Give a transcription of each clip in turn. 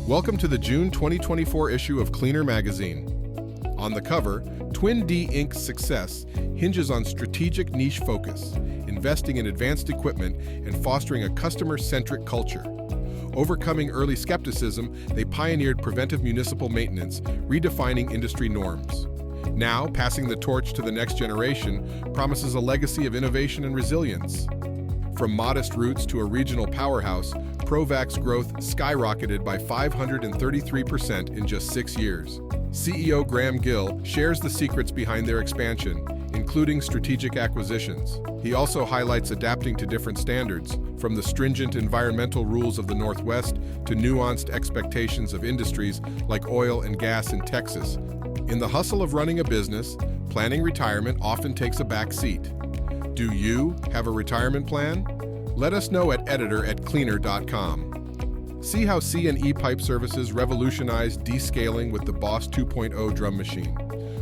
Welcome to the June 2024 issue of Cleaner magazine. On the cover, Twin D Inc.'s success hinges on strategic niche focus, investing in advanced equipment, and fostering a customer-centric culture. Overcoming early skepticism, they pioneered preventive municipal maintenance, redefining industry norms. Now, passing the torch to the next generation promises a legacy of innovation and resilience. From modest roots to a regional powerhouse, Provac's growth skyrocketed by 533% in just 6 years. CEO Graham Gill shares the secrets behind their expansion, including strategic acquisitions. He also highlights adapting to different standards, from the stringent environmental rules of the Northwest to nuanced expectations of industries like oil and gas in Texas. In the hustle of running a business, planning retirement often takes a back seat. Do you have a retirement plan? Let us know at editor@cleaner.com. See how C&E Pipe Services revolutionized descaling with the Boss 2.0 drum machine.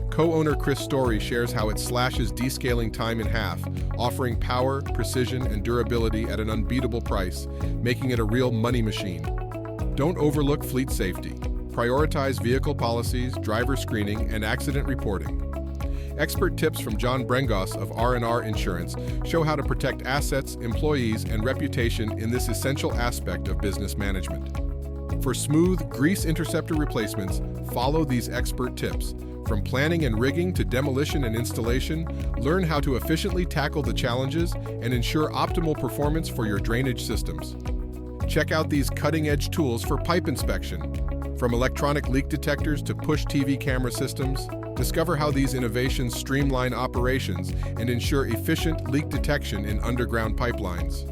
Co-owner Chris Story shares how it slashes descaling time in half, offering power, precision, and durability at an unbeatable price, making it a real money machine. Don't overlook fleet safety. Prioritize vehicle policies, driver screening, and accident reporting. Expert tips from John Brengos of R&R Insurance show how to protect assets, employees, and reputation in this essential aspect of business management. For smooth grease interceptor replacements, follow these expert tips. From planning and rigging to demolition and installation, learn how to efficiently tackle the challenges and ensure optimal performance for your drainage systems. Check out these cutting-edge tools for pipe inspection. From electronic leak detectors to push TV camera systems, discover how these innovations streamline operations and ensure efficient leak detection in underground pipelines.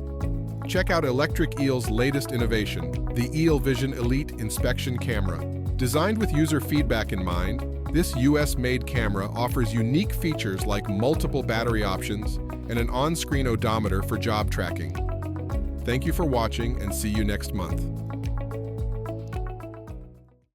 Check out Electric Eel's latest innovation, the Eel Vision Elite Inspection Camera. Designed with user feedback in mind, this US-made camera offers unique features like multiple battery options and an on-screen odometer for job tracking. Thank you for watching and see you next month.